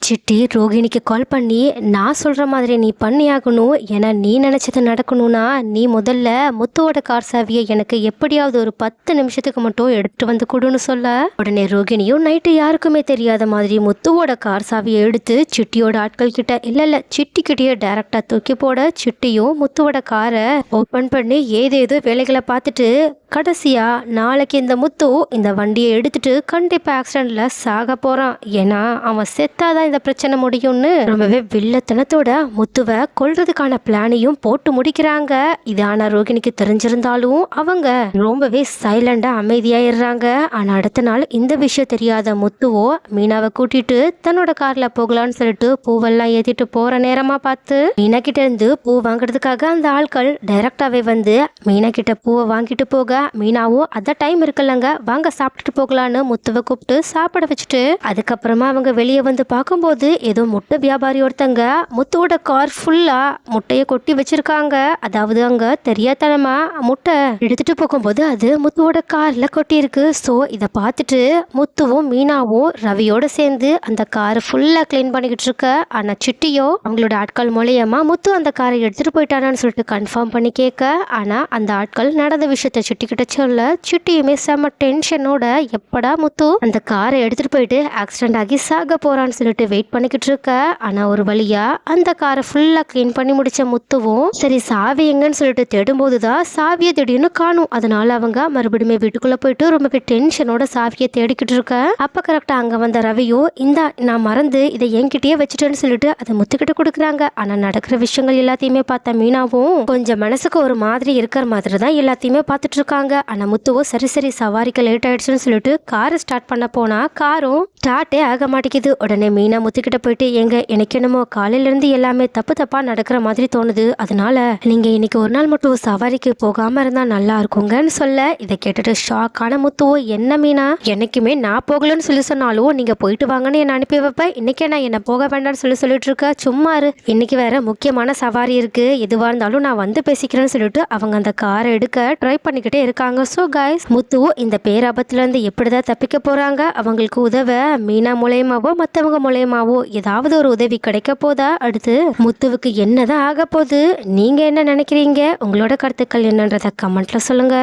City ரோகிணிக்கு கால் பண்ணி, நான் சொல்ற மாதிரி நீ பண்ணியாகணும். ஏன்னா நீ நினைச்சது நடக்கணும்னா நீ முதல்ல முத்துவோட கார் சாவியை எனக்கு எப்படியாவது ஒரு 10 நிமிஷத்துக்கு மட்டும் எடுத்துட்டு வந்து கொடுன்னு சொல்ல, உடனே ரோகிணியும் நைட்டு யாருக்குமே தெரியாத மாதிரி முத்துவோட கார் சாவியை எடுத்து சிட்டியோட ஆட்கள் கிட்ட இல்ல சிட்டி கிட்டயே டைரக்டா தூக்கி போட, சிட்டியும் முத்துவோட காரை ஓபன் பண்ணி ஏதேதோ வேலைகளை பார்த்துட்டு கடைசியா நாளைக்கு இந்த முத்து இந்த வண்டியை எடுத்துட்டு கண்டிப்பா ஆக்சிடென்ட்ல சாக போறான். ஏன்னா அவன் செத்தாதான் இந்த பிரச்சனை முடியும்னு ரொம்பவே வில்லத்தனத்தோட முத்துவை கொல்றதுக்கான பிளானையும் போட்டு முடிக்கிறாங்க. இது ஆனா ரோகிணிக்கு தெரிஞ்சிருந்தாலும் அவங்க ரொம்பவே சைலண்டா அமைதியாயிடுறாங்க. ஆனா அடுத்த நாள் இந்த விஷயம் தெரியாத முத்துவோ மீனாவை கூட்டிட்டு தன்னோட கார்ல போகலான்னு சொல்லிட்டு பூவெல்லாம் ஏத்திட்டு போற நேரமா பார்த்து மீனா கிட்ட இருந்து பூ வாங்குறதுக்காக அந்த ஆட்கள் டைரக்டாவே வந்து மீனா கிட்ட பூவை வாங்கிட்டு போக, மீனாவும் அத டைம் இருக்குல்லங்க வாங்க சாப்பிட்டுட்டு போகலான்னு முத்துவை கூப்பிட்டு சாப்பிட வச்சுட்டு அதுக்கப்புறமா அவங்க வெளியே வந்து பார்க்கும்போது ஏதோ முட்டை வியாபாரி ஒருத்தங்க முத்துவோட கார் ஃபுல்லா முட்டையை கொட்டி வச்சிருக்காங்க. அதாவது அங்க தெரியாதனமா முட்டை எடுத்துட்டு போகும்போது அது முத்துவோட கார்ல கொட்டி இருக்கு. ஸோ இதை பார்த்துட்டு முத்துவும் மீனாவும் ரவியோட சேர்ந்து அந்த காரை ஃபுல்லா கிளீன் பண்ணிக்கிட்டு இருக்க. ஆனா சிட்டியோ அவங்களோட ஆட்கள் மூலியமா முத்து அந்த காரை எடுத்துட்டு போயிட்டானான்னு சொல்லிட்டு கன்ஃபார்ம் பண்ணி கேட்க, ஆனா அந்த ஆட்கள் நடந்த விஷயத்த சிட்டி கிட்ட சொல்ல, சிட்டியுமே செம்ம டென்ஷனோட எப்படா முத்து அந்த காரை எடுத்துட்டு போயிட்டு ஆக்சிடென்ட் ஆகி சாக போறான்னு சொல்லிட்டு வெயிட் பண்ணிக்கிட்டு இருக்க. ஆனா ஒரு வழியா அந்த காரை ஃபுல்லா கிளீன் பண்ணி முடிச்ச முத்துவும் சரி சாவி எங்கன்னு சொல்லிட்டு தேடும்போதுதான் சாவியை திடீர்னு காணும். அதனால அவங்க மறுபடியும் வீட்டுக்குள்ள போயிட்டு ரொம்பவே டென்ஷனோட சாவியை தேடிக்கிட்டு இருக்க. அப்ப கரெக்டா அங்க வந்த ரவியும் இந்த நான் மறந்து இதை என்கிட்டயே வச்சுட்டேன்னு சொல்லிட்டு அதை முத்துக்கிட்ட கொடுக்குறாங்க. ஆனா நடக்கிற விஷயங்கள் எல்லாத்தையுமே பார்த்த மீனாவும் கொஞ்சம் மனசுக்கு ஒரு மாதிரி இருக்கிற மாதிரி தான் எல்லாத்தையுமே பார்த்துட்டு இருக்காங்க. ஆனா முத்துவோ சரி சவாரிக்கு லேட் ஆயிடுச்சுன்னு சொல்லிட்டு காரை ஸ்டார்ட் பண்ண போனா காரும் ஸ்டார்ட்டே ஆக மாட்டேங்குது. உடனே மீனா முத்துக்கிட்ட போயிட்டு எனக்கு என்னமோ காலையில இருந்து எல்லாமே தப்பா நடக்கிற மாதிரி தோணுது. அதனால நீங்க இன்னைக்கு ஒரு நாள் மட்டும் சவாரிக்கு போகாம இருந்தா நல்லா இருக்குங்கன்னு சொல்ல, இதை கேட்டுட்டு ஷாக்கான முத்துவோ என்ன மீனா என்னைக்குமே நான் போகலன்னு சொல்லி சொன்னாலும் நீங்க போயிட்டு வாங்கன்னு என்ன அனுப்பி வைப்ப, இன்னைக்கே நான் என்ன போக வேண்டாம்னு சொல்லிட்டு இருக்க, சும்மா இரு, இன்னைக்கு வேற முக்கியமான சவாரி இருக்கு, எதுவா இருந்தாலும் நான் வந்து பேசிக்கிறேன்னு சொல்லிட்டு அவங்க அந்த காரை எடுக்க ட்ரை பண்ணிக்கிட்டே இருக்காங்க. ஸோ கைஸ் முத்து இந்த பேராபத்துல இருந்து எப்படிதான் தப்பிக்க போறாங்க, அவங்களுக்கு உதவ மீனா மூலயமாவோ மற்றவங்க மூலயமாவோ ஏதாவது ஒரு உதவி கிடைக்க போதா, அடுத்து முத்துவுக்கு என்னதான் ஆக போகுது, நீங்க என்ன நினைக்கிறீங்க, உங்களோட கருத்துக்கள் என்னன்றத கமெண்ட்ல சொல்லுங்க.